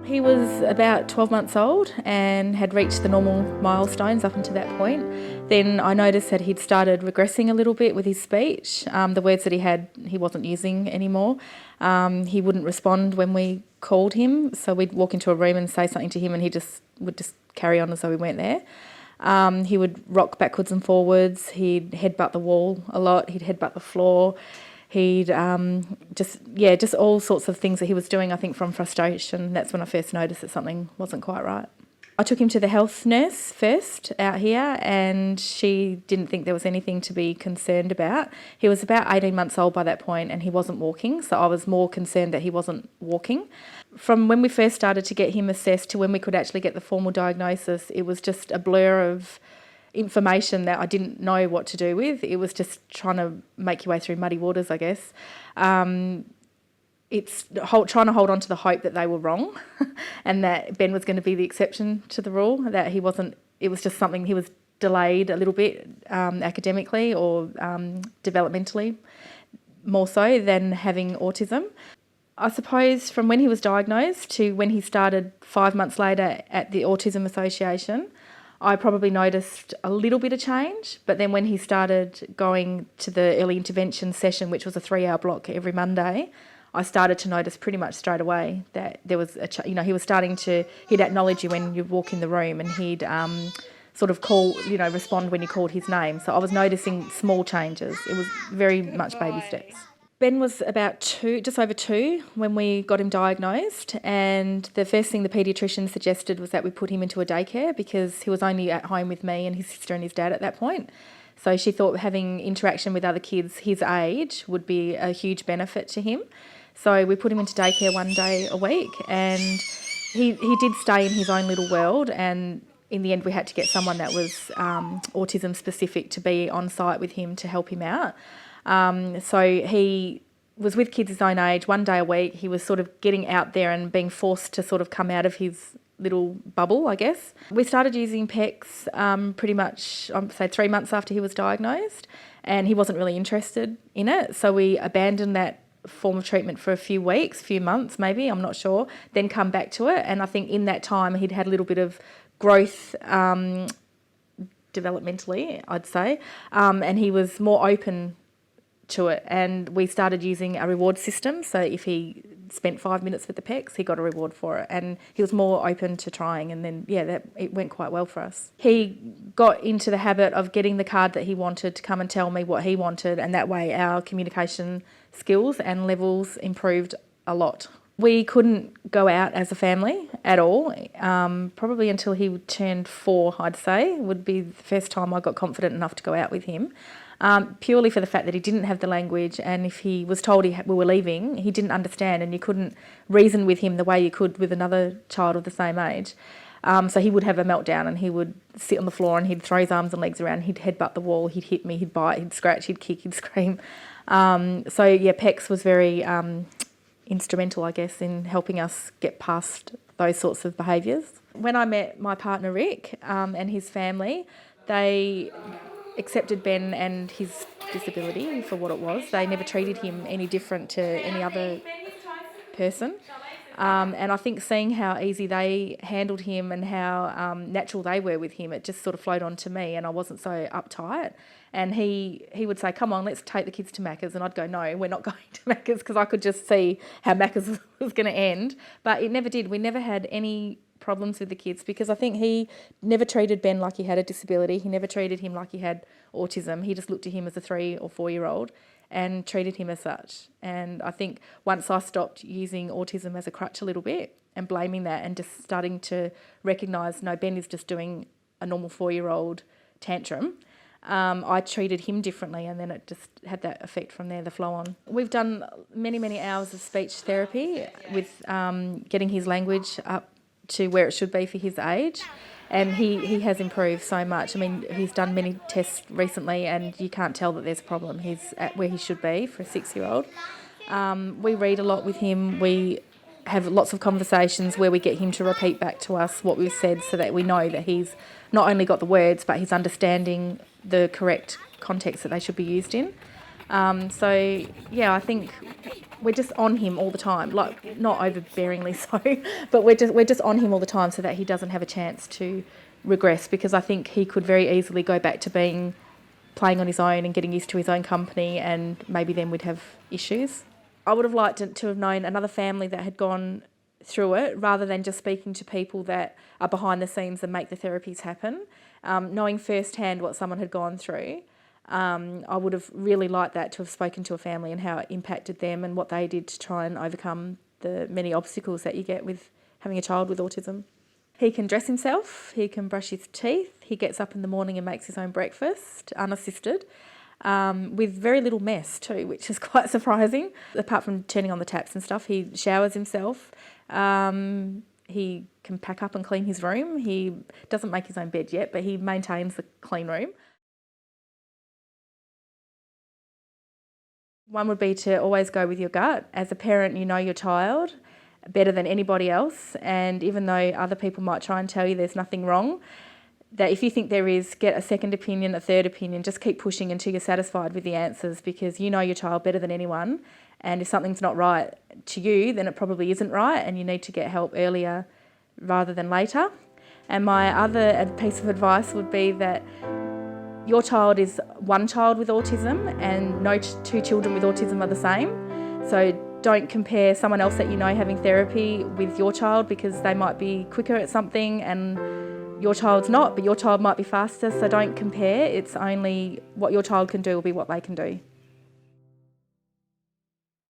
He was about 12 months old and had reached the normal milestones up until that point. Then I noticed that he'd started regressing a little bit with his speech. The words that he had, he wasn't using anymore. He wouldn't respond when we called him, so we'd walk into a room and say something to him and he would just carry on as though we weren't there. He would rock backwards and forwards. He'd headbutt the wall a lot. He'd headbutt the floor. He'd just all sorts of things that he was doing, I think, from frustration. That's when I first noticed that something wasn't quite right. I took him to the health nurse first out here, and she didn't think there was anything to be concerned about. He was about 18 months old by that point and he wasn't walking, so I was more concerned that he wasn't walking. From when we first started to get him assessed to when we could actually get the formal diagnosis, it was just a blur of information that I didn't know what to do with. It was just trying to make your way through muddy waters, I guess. It's trying to hold on to the hope that they were wrong and that Ben was going to be the exception to the rule, that he wasn't. It was just something, he was delayed a little bit academically or developmentally, more so than having autism. I suppose from when he was diagnosed to when he started 5 months later at the Autism Association, I probably noticed a little bit of change, but then when he started going to the early intervention session, which was a 3-hour block every Monday, I started to notice pretty much straight away that there was he was starting to, he'd acknowledge you when you walk in the room and he'd sort of respond when you called his name. So I was noticing small changes. It was very much baby steps. Ben was about just over 2 when we got him diagnosed, and the first thing the paediatrician suggested was that we put him into a daycare because he was only at home with me and his sister and his dad at that point. So she thought having interaction with other kids his age would be a huge benefit to him. So we put him into daycare 1 day a week, and he did stay in his own little world, and in the end we had to get someone that was autism specific to be on site with him to help him out. So he was with kids his own age 1 day a week. He was sort of getting out there and being forced to sort of come out of his little bubble, I guess. We started using PECS pretty much, I'd say 3 months after he was diagnosed, and he wasn't really interested in it. So we abandoned that form of treatment for a few months maybe, I'm not sure, then come back to it. And I think in that time he'd had a little bit of growth developmentally, I'd say, and he was more open to it, and we started using a reward system. So if he spent 5 minutes with the PECS, he got a reward for it, and he was more open to trying, and then it went quite well for us. He got into the habit of getting the card that he wanted to come and tell me what he wanted, and that way our communication skills and levels improved a lot. We couldn't go out as a family at all, probably until he turned 4, I'd say, would be the first time I got confident enough to go out with him. Purely for the fact that he didn't have the language, and if he was told we were leaving, he didn't understand, and you couldn't reason with him the way you could with another child of the same age. So he would have a meltdown and he would sit on the floor and he'd throw his arms and legs around, he'd headbutt the wall, he'd hit me, he'd bite, he'd scratch, he'd kick, he'd scream. PECS was very instrumental, I guess, in helping us get past those sorts of behaviours. When I met my partner Rick and his family, they accepted Ben and his disability for what it was. They never treated him any different to any other person. And I think seeing how easy they handled him and how natural they were with him, it just sort of flowed on to me, and I wasn't so uptight. And he would say, come on, let's take the kids to Macca's. And I'd go, no, we're not going to Macca's, because I could just see how Macca's was going to end. But it never did. We never had any problems with the kids, because I think he never treated Ben like he had a disability. He never treated him like he had autism. He just looked at him as a 3 or 4-year-old and treated him as such. And I think once I stopped using autism as a crutch a little bit and blaming that, and just starting to recognise, no, Ben is just doing a normal 4-year-old tantrum, I treated him differently, and then it just had that effect from there, the flow on. We've done many, many hours of speech therapy with getting his language up to where it should be for his age, and he has improved so much. I mean, he's done many tests recently and you can't tell that there's a problem. He's at where he should be for a 6-year-old. We read a lot with him. We have lots of conversations where we get him to repeat back to us what we've said, so that we know that he's not only got the words, but he's understanding the correct context that they should be used in. So yeah, I think we're just on him all the time, like not overbearingly so, but we're just on him all the time so that he doesn't have a chance to regress, because I think he could very easily go back to playing on his own and getting used to his own company, and maybe then we'd have issues. I would have liked to have known another family that had gone through it, rather than just speaking to people that are behind the scenes and make the therapies happen. Knowing firsthand what someone had gone through, I would have really liked that, to have spoken to a family and how it impacted them and what they did to try and overcome the many obstacles that you get with having a child with autism. He can dress himself, he can brush his teeth, he gets up in the morning and makes his own breakfast, unassisted, with very little mess too, which is quite surprising. Apart from turning on the taps and stuff, he showers himself. He can pack up and clean his room. He doesn't make his own bed yet, but he maintains the clean room. One would be to always go with your gut. As a parent, you know your child better than anybody else, and even though other people might try and tell you there's nothing wrong, that if you think there is, get a second opinion, a third opinion, just keep pushing until you're satisfied with the answers, because you know your child better than anyone, and if something's not right to you, then it probably isn't right, and you need to get help earlier rather than later. And my other piece of advice would be that your child is one child with autism, and no two children with autism are the same. So don't compare someone else that you know having therapy with your child, because they might be quicker at something and your child's not, but your child might be faster. So don't compare. It's only what your child can do will be what they can do.